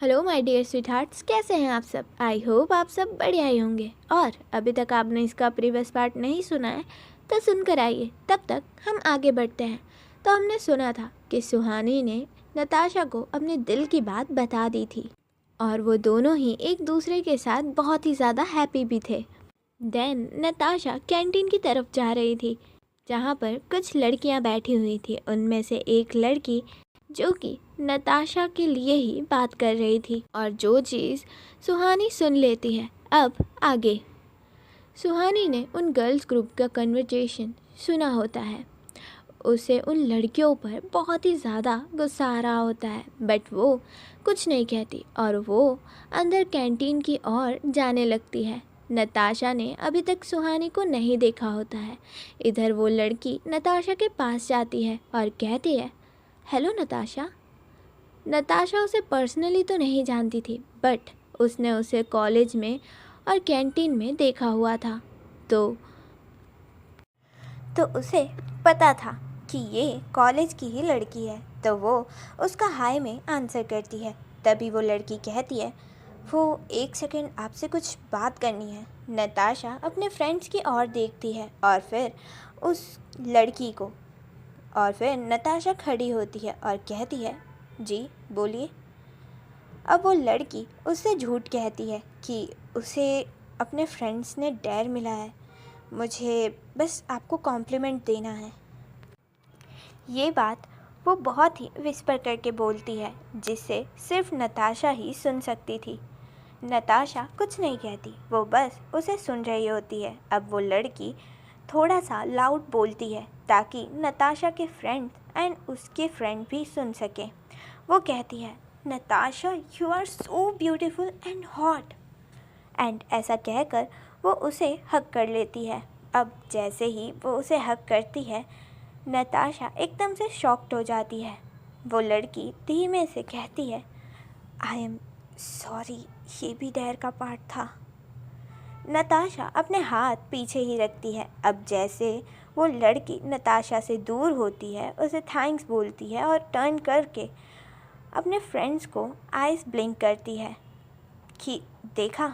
Hello my dear sweethearts, कैसे हैं आप सब। आई होप आप सब बढ़िया ही होंगे। और अभी तक आपने इसका प्रीवियस पार्ट नहीं सुना है तो सुनकर आइए, तब तक हम आगे बढ़ते हैं। तो हमने सुना था कि सुहानी ने नताशा को अपने दिल की बात बता दी थी और वो दोनों ही एक दूसरे के साथ बहुत ही ज़्यादा हैप्पी भी थे। देन नताशा कैंटीन की तरफ जा रही थी जहाँ पर कुछ लड़कियाँ बैठी हुई थी। उनमें से एक लड़की जो कि नताशा के लिए ही बात कर रही थी और जो चीज़ सुहानी सुन लेती है। अब आगे सुहानी ने उन गर्ल्स ग्रुप का कन्वर्सेशन सुना होता है। उसे उन लड़कियों पर बहुत ही ज़्यादा गुस्सा आ रहा होता है, बट वो कुछ नहीं कहती और वो अंदर कैंटीन की ओर जाने लगती है। नताशा ने अभी तक सुहानी को नहीं देखा होता है। इधर वो लड़की नताशा के पास जाती है और कहती है, हेलो नताशा। नताशा उसे पर्सनली तो नहीं जानती थी, बट उसने उसे कॉलेज में और कैंटीन में देखा हुआ था, तो उसे पता था कि ये कॉलेज की ही लड़की है। तो वो उसका हाय में आंसर करती है। तभी वो लड़की कहती है, वो एक सेकंड आपसे कुछ बात करनी है। नताशा अपने फ्रेंड्स की ओर देखती है और फिर उस लड़की को, और फिर नताशा खड़ी होती है और कहती है, जी बोलिए। अब वो लड़की उससे झूठ कहती है कि उसे अपने फ्रेंड्स ने डेयर मिला है, मुझे बस आपको कॉम्प्लीमेंट देना है। ये बात वो बहुत ही विस्पर करके बोलती है जिससे सिर्फ नताशा ही सुन सकती थी। नताशा कुछ नहीं कहती, वो बस उसे सुन रही होती है। अब वो लड़की थोड़ा सा लाउड बोलती है ताकि नताशा के फ्रेंड एंड उसके फ्रेंड भी सुन सकें। वो कहती है, Natasha you are so beautiful and hot. And ऐसा कहकर वो उसे हक कर लेती है। अब जैसे ही वो उसे हक करती है, नताशा एकदम से शॉक्ड हो जाती है। वो लड़की धीमे से कहती है, आई एम सॉरी, ये भी डेयर का पार्ट था। नताशा अपने हाथ पीछे ही रखती है। अब जैसे वो लड़की नताशा से दूर होती है, उसे थैंक्स बोलती है और टर्न करके अपने फ्रेंड्स को आइस ब्लिंक करती है कि देखा,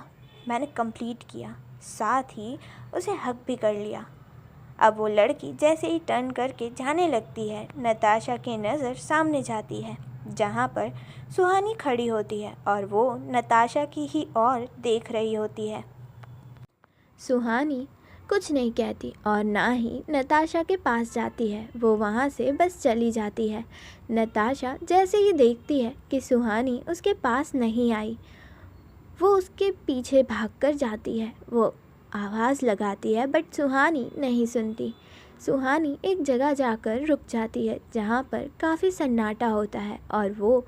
मैंने कंप्लीट किया, साथ ही उसे हक भी कर लिया। अब वो लड़की जैसे ही टर्न करके जाने लगती है, नताशा की नज़र सामने जाती है जहाँ पर सुहानी खड़ी होती है और वो नताशा की ही ओर देख रही होती है। सुहानी कुछ नहीं कहती और ना ही नताशा के पास जाती है, वो वहाँ से बस चली जाती है। नताशा जैसे ही देखती है कि सुहानी उसके पास नहीं आई, वो उसके पीछे भागकर जाती है। वो आवाज़ लगाती है बट सुहानी नहीं सुनती। सुहानी एक जगह जाकर रुक जाती है जहाँ पर काफ़ी सन्नाटा होता है और वो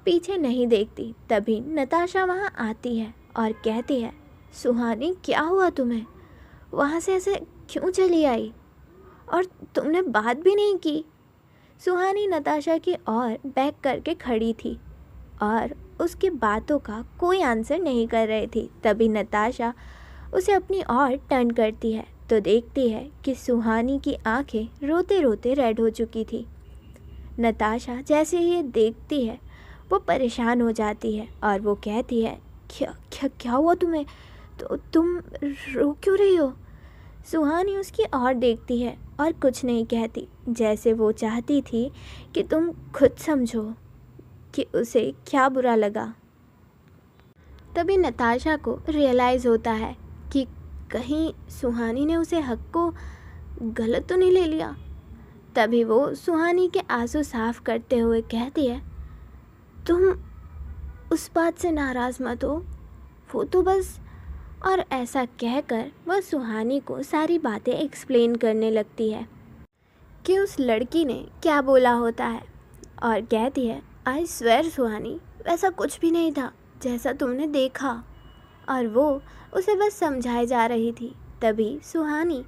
पीछे नहीं देखती। तभी नताशा वहाँ आती है और कहती है, सुहानी क्या हुआ तुम्हें, वहाँ से ऐसे क्यों चली आई और तुमने बात भी नहीं की। सुहानी नताशा की ओर बैक करके खड़ी थी और उसकी बातों का कोई आंसर नहीं कर रही थी। तभी नताशा उसे अपनी ओर टर्न करती है तो देखती है कि सुहानी की आंखें रोते रोते रेड हो चुकी थी। नताशा जैसे ही ये देखती है वो परेशान हो जाती है और वो कहती है, क्या क्या क्या हुआ तुम्हें, तो तुम रो क्यों रही हो। सुहानी उसकी ओर देखती है और कुछ नहीं कहती, जैसे वो चाहती थी कि तुम खुद समझो कि उसे क्या बुरा लगा। तभी नताशा को रियलाइज़ होता है कि कहीं सुहानी ने उसे हक को गलत तो नहीं ले लिया। तभी वो सुहानी के आंसू साफ करते हुए कहती है, तुम उस बात से नाराज़ मत हो, वो तो बस। और ऐसा कहकर वह सुहानी को सारी बातें एक्सप्लेन करने लगती है कि उस लड़की ने क्या बोला होता है और कहती है, आई स्वेर सुहानी, वैसा कुछ भी नहीं था जैसा तुमने देखा। और वो उसे बस समझाए जा रही थी। तभी सुहानी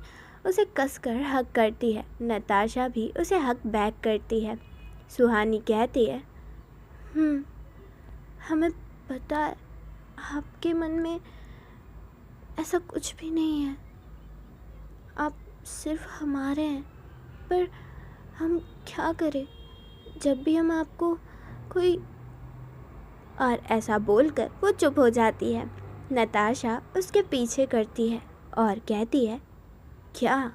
उसे कसकर हक करती है। नताशा भी उसे हक बैक करती है। सुहानी कहती है, हमें पता है आपके मन में ऐसा कुछ भी नहीं है, आप सिर्फ हमारे हैं, पर हम क्या करें, जब भी हम आपको कोई और ऐसा बोलकर वो चुप हो जाती है। नताशा उसके पीछे करती है और कहती है, क्या?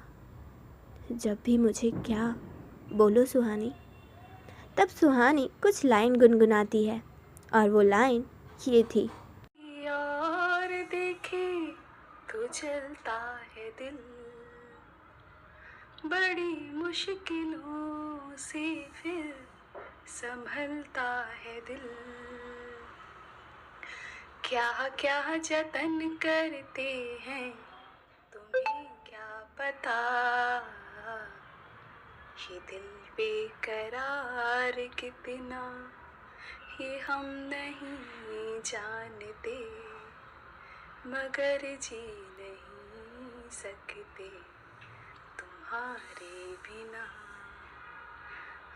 जब भी मुझे क्या? बोलो सुहानी। तब सुहानी कुछ लाइन गुनगुनाती है और वो लाइन ये थी, यार देखे तो चलता है दिल, बड़ी मुश्किलों से फिर संभलता है दिल। क्या क्या जतन करते हैं तुम्हें क्या पता, ये दिल बेकरार कितना ये हम नहीं जानते, मगर जी नहीं सकते तुम्हारे बिना।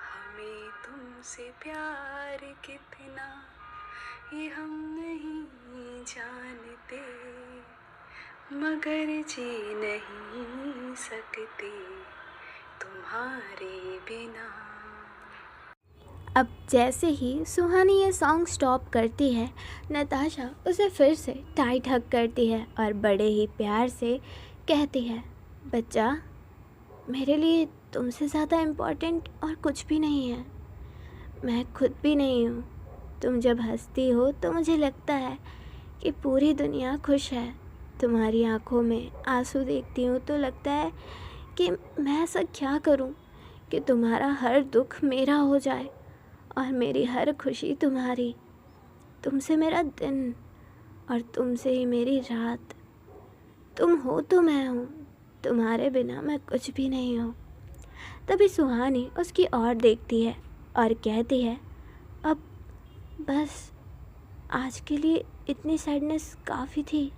हमें तुमसे प्यार कितना ये हम नहीं जानते, मगर जी नहीं सकते तुम्हारे बिना। अब जैसे ही सुहानी ये सॉन्ग स्टॉप करती है, नताशा उसे फिर से टाइट हग करती है और बड़े ही प्यार से कहती है, बच्चा, मेरे लिए तुमसे ज़्यादा इम्पोर्टेंट और कुछ भी नहीं है। मैं खुद भी नहीं हूँ। तुम जब हंसती हो तो मुझे लगता है कि पूरी दुनिया खुश है। तुम्हारी आंखों में आंसू देखती हूँ तो लगता है कि मैं ऐसा क्या करूँ कि तुम्हारा हर दुख मेरा हो जाए और मेरी हर खुशी तुम्हारी। तुमसे मेरा दिन और तुमसे ही मेरी रात। तुम हो तो मैं हूँ, तुम्हारे बिना मैं कुछ भी नहीं हूँ। तभी सुहानी उसकी ओर देखती है और कहती है, अब बस, आज के लिए इतनी सैडनेस काफ़ी थी,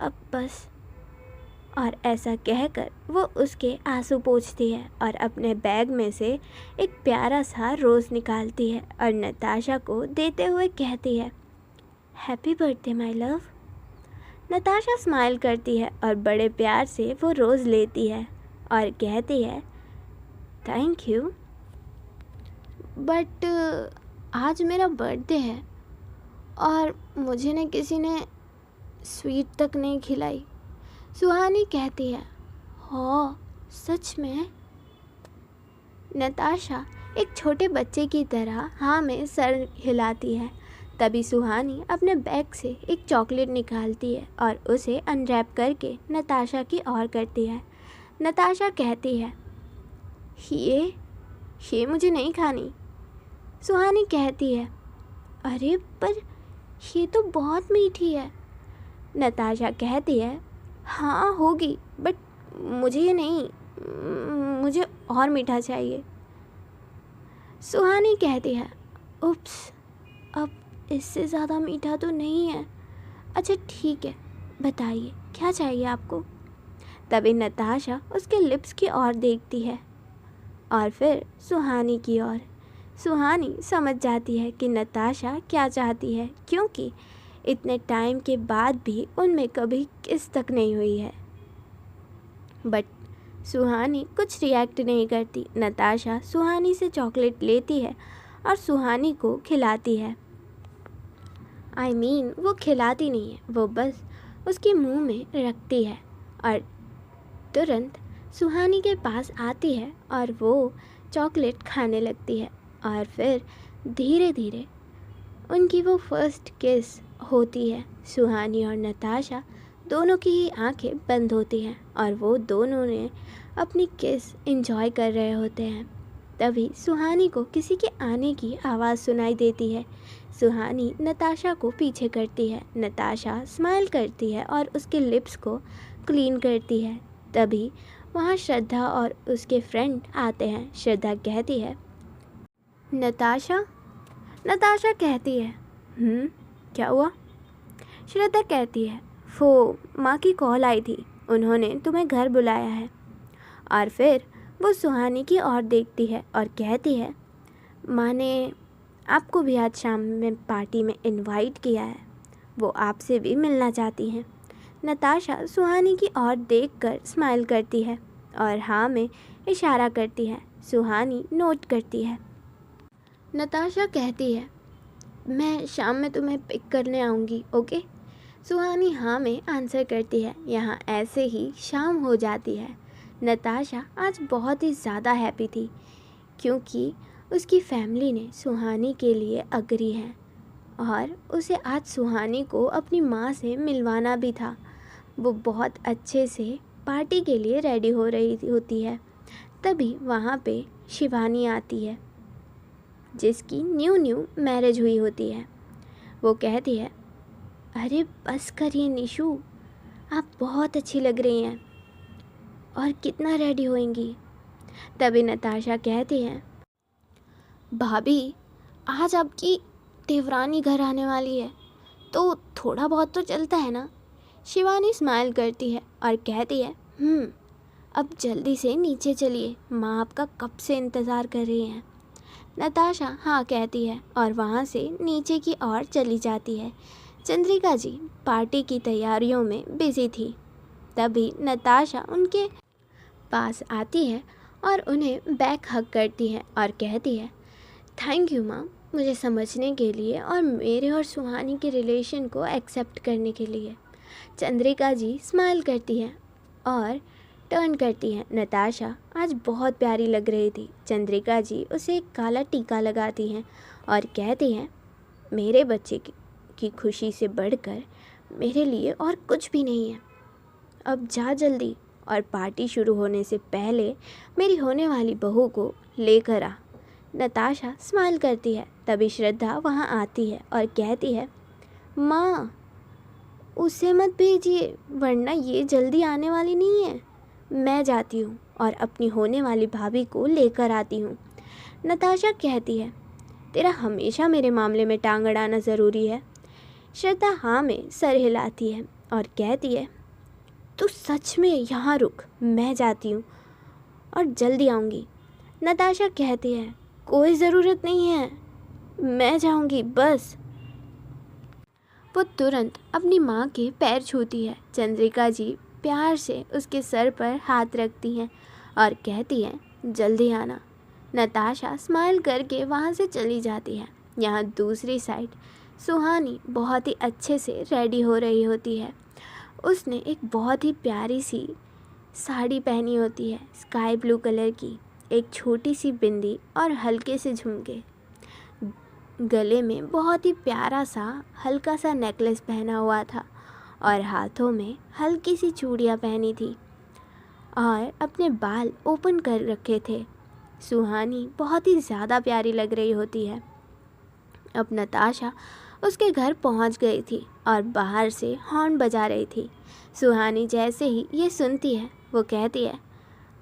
अब बस। और ऐसा कहकर वो उसके आंसू पोंछती है और अपने बैग में से एक प्यारा सा रोज़ निकालती है और नताशा को देते हुए कहती है, happy birthday my love. Natasha smile करती है और बड़े प्यार से वो रोज़ लेती है और कहती है, थैंक यू, बट आज मेरा बर्थडे है और मुझे न किसी ने स्वीट तक नहीं खिलाई। सुहानी कहती है, हाँ सच में? नताशा एक छोटे बच्चे की तरह हाँ में सर हिलाती है। तभी सुहानी अपने बैग से एक चॉकलेट निकालती है और उसे अनरैप करके नताशा की ओर करती है। नताशा कहती है, ये मुझे नहीं खानी। सुहानी कहती है, अरे पर ये तो बहुत मीठी है। नताशा कहती है, हाँ होगी, बट मुझे ये नहीं, मुझे और मीठा चाहिए। सुहानी कहती है, उप्स, अब इससे ज़्यादा मीठा तो नहीं है। अच्छा ठीक है, बताइए क्या चाहिए आपको। तभी नताशा उसके लिप्स की ओर देखती है और फिर सुहानी की ओर। सुहानी समझ जाती है कि नताशा क्या चाहती है, क्योंकि इतने टाइम के बाद भी उनमें कभी किस तक नहीं हुई है। बट सुहानी कुछ रिएक्ट नहीं करती। नताशा सुहानी से चॉकलेट लेती है और सुहानी को खिलाती है। वो खिलाती नहीं है, वो बस उसके मुंह में रखती है और तुरंत सुहानी के पास आती है और वो चॉकलेट खाने लगती है। और फिर धीरे धीरे उनकी वो फर्स्ट किस होती है। सुहानी और नताशा दोनों की ही आंखें बंद होती हैं और वो दोनों ने अपनी किस एंजॉय कर रहे होते हैं। तभी सुहानी को किसी के आने की आवाज़ सुनाई देती है। सुहानी नताशा को पीछे करती है। नताशा स्माइल करती है और उसके लिप्स को क्लीन करती है। तभी वहाँ श्रद्धा और उसके फ्रेंड आते हैं। श्रद्धा कहती है, नताशा। नताशा कहती है, क्या हुआ? श्रद्धा कहती है, वो माँ की कॉल आई थी, उन्होंने तुम्हें घर बुलाया है। और फिर वो सुहानी की ओर देखती है और कहती है, माँ ने आपको भी आज शाम में पार्टी में इनवाइट किया है, वो आपसे भी मिलना चाहती हैं। नताशा सुहानी की ओर देखकर स्माइल करती है और हाँ में इशारा करती है। सुहानी नोट करती है। नताशा कहती है, मैं शाम में तुम्हें पिक करने आऊँगी, ओके? सुहानी हाँ में आंसर करती है। यहाँ ऐसे ही शाम हो जाती है। नताशा आज बहुत ही ज़्यादा हैप्पी थी क्योंकि उसकी फैमिली ने सुहानी के लिए अग्री है और उसे आज सुहानी को अपनी माँ से मिलवाना भी था। वो बहुत अच्छे से पार्टी के लिए रेडी हो रही होती है। तभी वहाँ पे शिवानी आती है जिसकी न्यू मैरिज हुई होती है। वो कहती है, अरे बस करिए निशु, आप बहुत अच्छी लग रही हैं और कितना रेडी होएंगी। तभी नताशा कहती है, भाभी आज आपकी देवरानी घर आने वाली है तो थोड़ा बहुत तो चलता है ना। शिवानी स्माइल करती है और कहती है, अब जल्दी से नीचे चलिए, माँ आपका कब से इंतज़ार कर रही हैं। नताशा हाँ कहती है और वहाँ से नीचे की ओर चली जाती है। चंद्रिका जी पार्टी की तैयारियों में बिजी थी। तभी नताशा उनके पास आती है और उन्हें बैक हग करती है और कहती है, थैंक यू माँ, मुझे समझने के लिए और मेरे और सुहानी के रिलेशन को एक्सेप्ट करने के लिए। चंद्रिका जी स्माइल करती है और टर्न करती है। नताशा आज बहुत प्यारी लग रही थी। चंद्रिका जी उसे एक काला टीका लगाती हैं और कहती हैं, मेरे बच्चे की खुशी से बढ़कर मेरे लिए और कुछ भी नहीं है। अब जा जल्दी और पार्टी शुरू होने से पहले मेरी होने वाली बहू को लेकर आ। नताशा स्माइल करती है। तभी श्रद्धा वहाँ आती है और कहती है, माँ उसे मत भेजिए वरना ये जल्दी आने वाली नहीं है। मैं जाती हूँ और अपनी होने वाली भाभी को लेकर आती हूँ। नताशा कहती है, तेरा हमेशा मेरे मामले में टांग अड़ाना ज़रूरी है। श्रद्धा हाँ में सर हिलाती है और कहती है, तू सच में यहाँ रुक, मैं जाती हूँ और जल्दी आऊँगी। नताशा कहती है, कोई ज़रूरत नहीं है, मैं जाऊँगी बस। वो तुरंत अपनी माँ के पैर छूती है। चंद्रिका जी प्यार से उसके सर पर हाथ रखती हैं और कहती हैं, जल्दी आना। नताशा स्माइल करके वहाँ से चली जाती है। यहाँ दूसरी साइड सुहानी बहुत ही अच्छे से रेडी हो रही होती है। उसने एक बहुत ही प्यारी सी साड़ी पहनी होती है, स्काई ब्लू कलर की, एक छोटी सी बिंदी और हल्के से झुमके। गले में बहुत ही प्यारा सा हल्का सा नेकलेस पहना हुआ था और हाथों में हल्की सी चूड़ियाँ पहनी थी और अपने बाल ओपन कर रखे थे। सुहानी बहुत ही ज़्यादा प्यारी लग रही होती है। अब नताशा उसके घर पहुंच गई थी और बाहर से हॉर्न बजा रही थी। सुहानी जैसे ही ये सुनती है वो कहती है,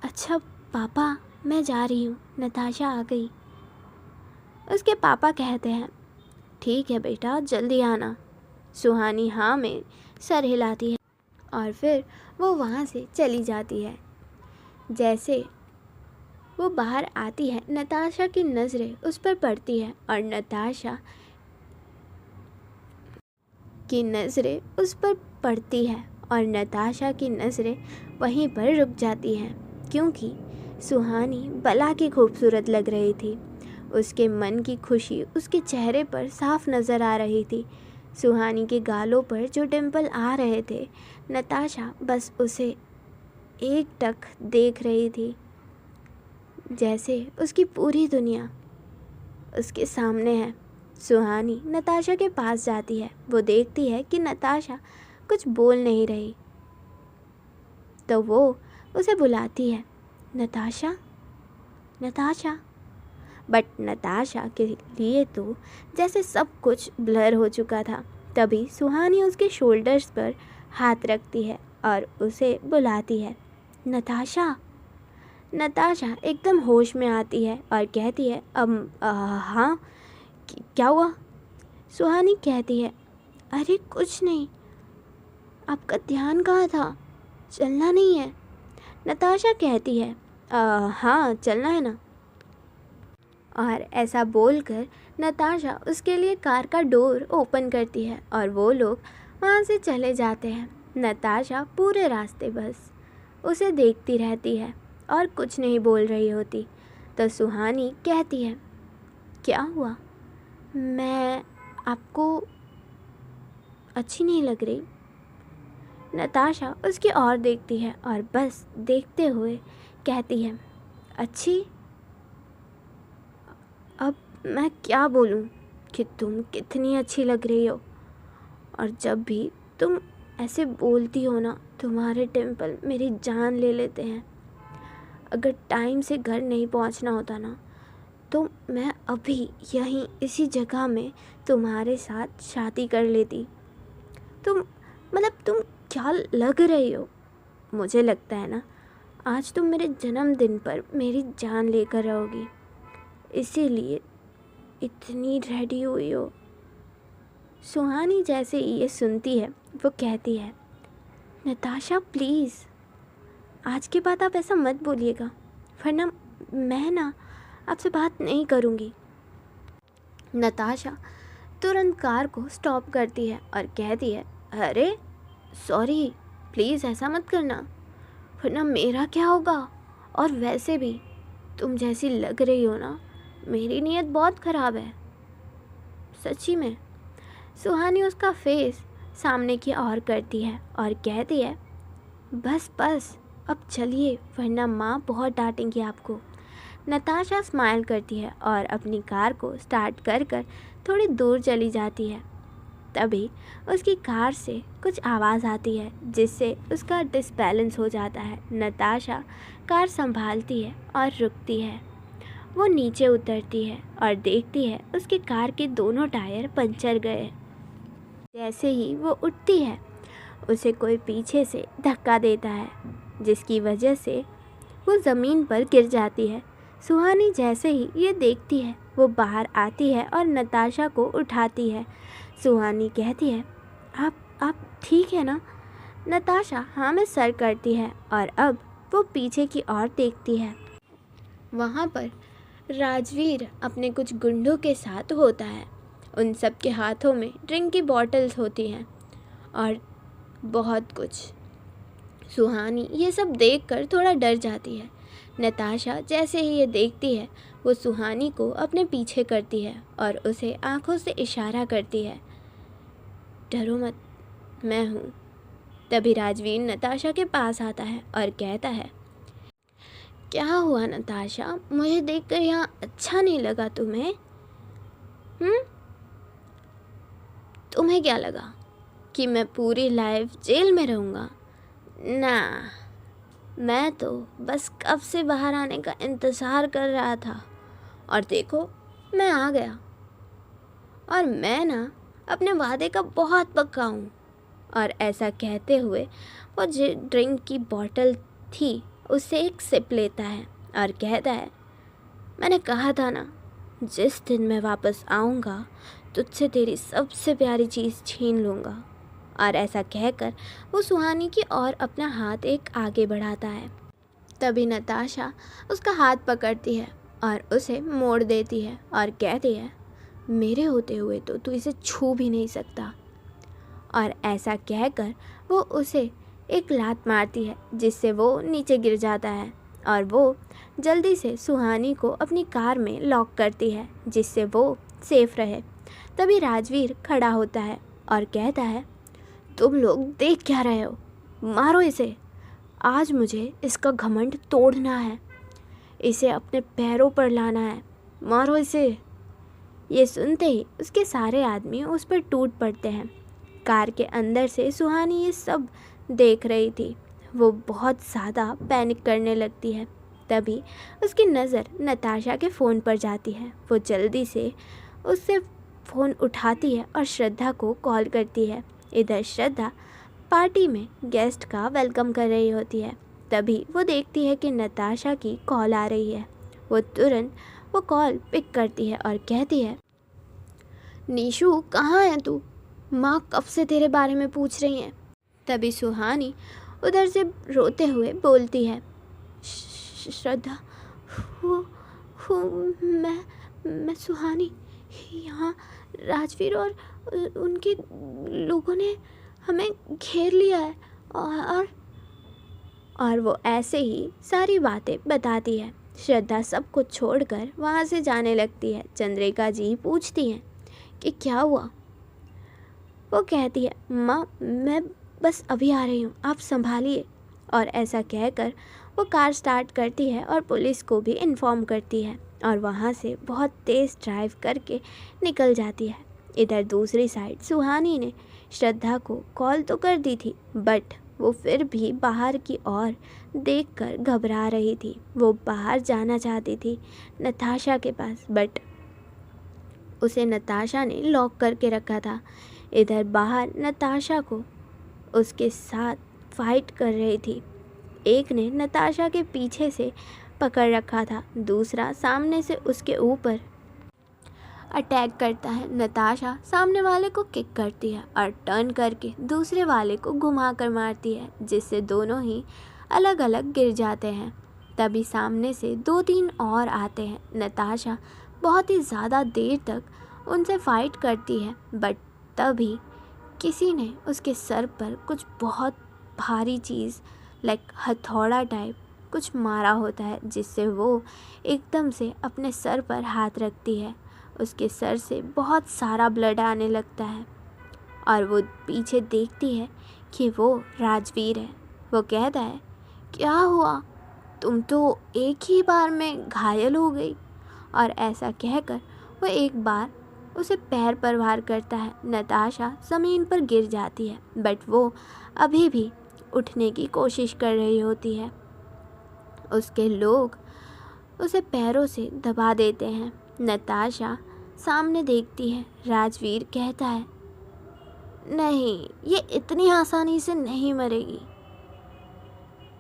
अच्छा पापा मैं जा रही हूँ, नताशा आ गई। उसके पापा कहते हैं, ठीक है बेटा जल्दी आना। सुहानी हाँ में सर हिलाती है और फिर वो वहाँ से चली जाती है। जैसे वो बाहर आती है नताशा की नज़रें उस पर पड़ती है और नताशा की नज़रें उस पर पड़ती है और नताशा की नज़रें वहीं पर रुक जाती हैं क्योंकि सुहानी बला की खूबसूरत लग रही थी। उसके मन की खुशी उसके चेहरे पर साफ नज़र आ रही थी। सुहानी के गालों पर जो डिंपल आ रहे थे, नताशा बस उसे एक टक देख रही थी, जैसे उसकी पूरी दुनिया उसके सामने है। सुहानी नताशा के पास जाती है। वो देखती है कि नताशा कुछ बोल नहीं रही, तो वो उसे बुलाती है, नताशा नताशा। बट नताशा के लिए तो जैसे सब कुछ ब्लर हो चुका था। तभी सुहानी उसके शोल्डर्स पर हाथ रखती है और उसे बुलाती है, नताशा। नताशा एकदम होश में आती है और कहती है, हाँ क्या हुआ? सुहानी कहती है, अरे कुछ नहीं, आपका ध्यान कहाँ था? चलना नहीं है? नताशा कहती है, हाँ चलना है ना। और ऐसा बोलकर नताशा उसके लिए कार का डोर ओपन करती है और वो लोग वहाँ से चले जाते हैं। नताशा पूरे रास्ते बस उसे देखती रहती है और कुछ नहीं बोल रही होती। तो सुहानी कहती है, क्या हुआ? मैं आपको अच्छी नहीं लग रही? नताशा उसकी ओर देखती है और बस देखते हुए कहती है, अच्छी? अब मैं क्या बोलूं कि तुम कितनी अच्छी लग रही हो। और जब भी तुम ऐसे बोलती हो ना, तुम्हारे टेम्पल मेरी जान ले लेते हैं। अगर टाइम से घर नहीं पहुंचना होता ना, तो मैं अभी यहीं इसी जगह में तुम्हारे साथ शादी कर लेती। तुम क्या लग रही हो? मुझे लगता है ना, आज तुम मेरे जन्मदिन पर मेरी जान लेकर रहोगी, इसीलिए इतनी रेडी हुई हो। सुहानी जैसे ये सुनती है वो कहती है, नताशा प्लीज़, आज के बाद आप ऐसा मत बोलिएगा, वरना मैं ना आपसे बात नहीं करूँगी। नताशा तुरंत कार को स्टॉप करती है और कहती है, अरे सॉरी, प्लीज़ ऐसा मत करना, वरना मेरा क्या होगा। और वैसे भी तुम जैसी लग रही हो ना, मेरी नीयत बहुत ख़राब है, सच्ची में। सुहानी उसका फेस सामने की ओर करती है और कहती है, बस बस अब चलिए, वरना माँ बहुत डांटेंगी आपको। नताशा स्माइल करती है और अपनी कार को स्टार्ट कर थोड़ी दूर चली जाती है। तभी उसकी कार से कुछ आवाज़ आती है जिससे उसका डिसबैलेंस हो जाता है। नताशा कार संभालती है और रुकती है। वो नीचे उतरती है और देखती है उसकी कार के दोनों टायर पंचर गए। जैसे ही वो उठती है, उसे कोई पीछे से धक्का देता है, जिसकी वजह से वो ज़मीन पर गिर जाती है। सुहानी जैसे ही ये देखती है, वो बाहर आती है और नताशा को उठाती है। सुहानी कहती है, आप ठीक है ना? नताशा हाँ में सर करती है और अब वो पीछे की ओर देखती है। वहाँ पर राजवीर अपने कुछ गुंडों के साथ होता है। उन सब के हाथों में ड्रिंक की बॉटल्स होती हैं और बहुत कुछ। सुहानी ये सब देखकर थोड़ा डर जाती है। नताशा जैसे ही ये देखती है, वो सुहानी को अपने पीछे करती है और उसे आंखों से इशारा करती है, डरो मत, मैं हूँ। तभी राजवीर नताशा के पास आता है और कहता है, क्या हुआ नताशा, मुझे देखकर यहाँ अच्छा नहीं लगा तुम्हें? तुम्हें क्या लगा कि मैं पूरी लाइफ जेल में रहूँगा? ना, मैं तो बस कब से बाहर आने का इंतज़ार कर रहा था और देखो मैं आ गया। और मैं ना अपने वादे का बहुत पक्का हूँ। और ऐसा कहते हुए वो जो ड्रिंक की बोतल थी उससे एक सिप लेता है और कहता है, मैंने कहा था ना, जिस दिन मैं वापस आऊँगा तुझसे तेरी सबसे प्यारी चीज़ छीन लूँगा। और ऐसा कहकर वो सुहानी की ओर अपना हाथ एक आगे बढ़ाता है। तभी नताशा उसका हाथ पकड़ती है और उसे मोड़ देती है और कहती है, मेरे होते हुए तो तू इसे छू भी नहीं सकता। और ऐसा कहकर वो उसे एक लात मारती है, जिससे वो नीचे गिर जाता है और वो जल्दी से सुहानी को अपनी कार में लॉक करती है, जिससे वो सेफ रहे। तभी राजवीर खड़ा होता है और कहता है, तुम लोग देख क्या रहे हो, मारो इसे, आज मुझे इसका घमंड तोड़ना है, इसे अपने पैरों पर लाना है, मारो इसे। ये सुनते ही उसके सारे आदमी उस पर टूट पड़ते हैं। कार के अंदर से सुहानी ये सब देख रही थी। वो बहुत ज़्यादा पैनिक करने लगती है। तभी उसकी नज़र नताशा के फ़ोन पर जाती है। वो जल्दी से उससे फ़ोन उठाती है और श्रद्धा को कॉल करती है। इधर श्रद्धा पार्टी में गेस्ट का वेलकम कर रही होती है। तभी वो देखती है कि नताशा की कॉल आ रही है। वो तुरंत वो कॉल पिक करती है और कहती है, निशु कहाँ है तू? माँ कब से तेरे बारे में पूछ रही हैं। तभी सुहानी उधर से रोते हुए बोलती है, श्रद्धा, वो मैं सुहानी, यहाँ राजवीर और उनके लोगों ने हमें घेर लिया है। और वो ऐसे ही सारी बातें बताती है। श्रद्धा सब कुछ छोड़कर वहाँ से जाने लगती है। चंद्रिका जी पूछती हैं कि क्या हुआ। वो कहती है, माँ मैं बस अभी आ रही हूँ, आप संभालिए। और ऐसा कहकर वो कार स्टार्ट करती है और पुलिस को भी इन्फॉर्म करती है और वहाँ से बहुत तेज़ ड्राइव करके निकल जाती है। इधर दूसरी साइड सुहानी ने श्रद्धा को कॉल तो कर दी थी, बट वो फिर भी बाहर की ओर देखकर घबरा रही थी। वो बाहर जाना चाहती थी नताशा के पास, बट उसे नताशा ने लॉक करके रखा था। इधर बाहर नताशा को उसके साथ फाइट कर रही थी। एक ने नताशा के पीछे से पकड़ रखा था, दूसरा सामने से उसके ऊपर अटैक करता है। नताशा सामने वाले को किक करती है और टर्न करके दूसरे वाले को घुमा कर मारती है, जिससे दोनों ही अलग अलग गिर जाते हैं। तभी सामने से 2-3 और आते हैं। नताशा बहुत ही ज़्यादा देर तक उनसे फाइट करती है, बट तभी किसी ने उसके सर पर कुछ बहुत भारी चीज़ लाइक हथौड़ा टाइप कुछ मारा होता है, जिससे वो एकदम से अपने सर पर हाथ रखती है। उसके सर से बहुत सारा ब्लड आने लगता है और वो पीछे देखती है कि वो राजवीर है। वो कहता है, क्या हुआ, तुम तो एक ही बार में घायल हो गई। और ऐसा कहकर वो एक बार उसे पैर पर वार करता है। नताशा ज़मीन पर गिर जाती है, बट वो अभी भी उठने की कोशिश कर रही होती है। उसके लोग उसे पैरों से दबा देते हैं। नताशा सामने देखती है। राजवीर कहता है, नहीं, ये इतनी आसानी से नहीं मरेगी।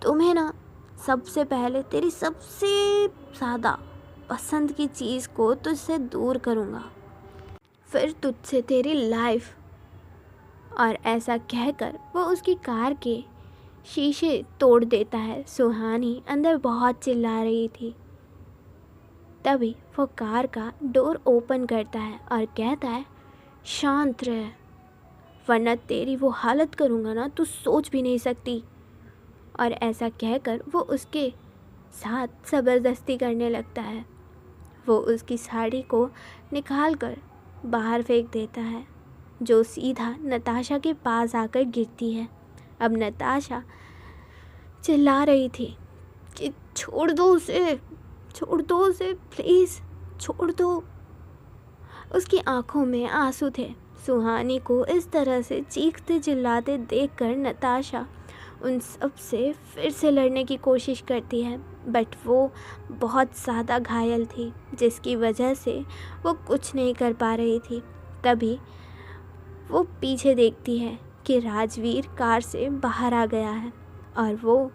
तुम्हें ना सबसे पहले तेरी सबसे ज़्यादा पसंद की चीज़ को तुझसे दूर करूँगा, फिर तुझसे तेरी लाइफ। और ऐसा कहकर वो उसकी कार के शीशे तोड़ देता है। सुहानी अंदर बहुत चिल्ला रही थी। तभी वो कार का डोर ओपन करता है और कहता है, शांत रह, वरना तेरी वो हालत करूँगा ना, तू सोच भी नहीं सकती। और ऐसा कहकर वो उसके साथ ज़बरदस्ती करने लगता है। वो उसकी साड़ी को निकाल कर बाहर फेंक देता है, जो सीधा नताशा के पास आकर गिरती है। अब नताशा चिल्ला रही थी कि छोड़ दो उसे, छोड़ दो उसे, प्लीज़ छोड़ दो। उसकी आंखों में आंसू थे। सुहानी को इस तरह से चीखते चिल्लाते देखकर नताशा उन सब से फिर से लड़ने की कोशिश करती है, बट वो बहुत ज़्यादा घायल थी, जिसकी वजह से वो कुछ नहीं कर पा रही थी। तभी वो पीछे देखती है कि राजवीर कार से बाहर आ गया है और वो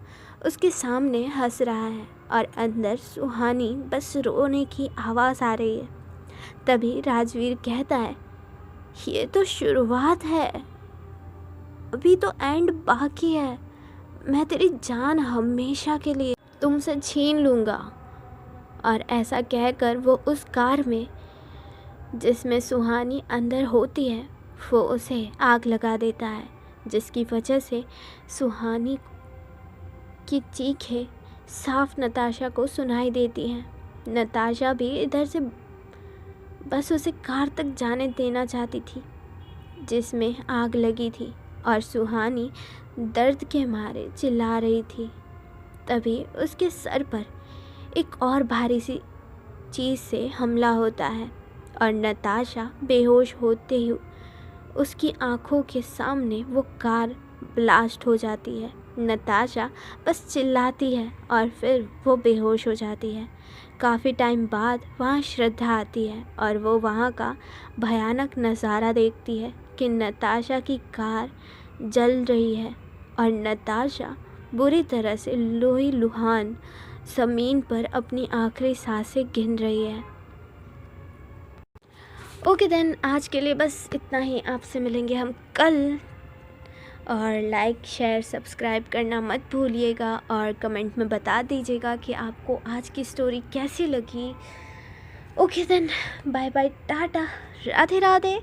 उसके सामने हंस रहा है और अंदर सुहानी बस रोने की आवाज़ आ रही है। तभी राजवीर कहता है, ये तो शुरुआत है, अभी तो एंड बाकी है। मैं तेरी जान हमेशा के लिए तुमसे छीन लूँगा। और ऐसा कहकर वो उस कार में जिसमें सुहानी अंदर होती है, वो उसे आग लगा देता है, जिसकी वजह से सुहानी की चीखें साफ नताशा को सुनाई देती हैं। नताशा भी इधर से बस उसे कार तक जाने देना चाहती थी जिसमें आग लगी थी, और सुहानी दर्द के मारे चिल्ला रही थी। तभी उसके सर पर एक और भारी सी चीज़ से हमला होता है और नताशा बेहोश होते ही उसकी आंखों के सामने वो कार ब्लास्ट हो जाती है। नताशा बस चिल्लाती है और फिर वो बेहोश हो जाती है। काफ़ी टाइम बाद वहाँ श्रद्धा आती है और वो वहाँ का भयानक नज़ारा देखती है कि नताशा की कार जल रही है और नताशा बुरी तरह से लोही लुहान ज़मीन पर अपनी आखिरी सांसें गिन रही है। ओके देन, आज के लिए बस इतना ही। आपसे मिलेंगे हम कल। और लाइक शेयर सब्सक्राइब करना मत भूलिएगा और कमेंट में बता दीजिएगा कि आपको आज की स्टोरी कैसी लगी। Okay then, bye bye, tata, Radhe Radhe.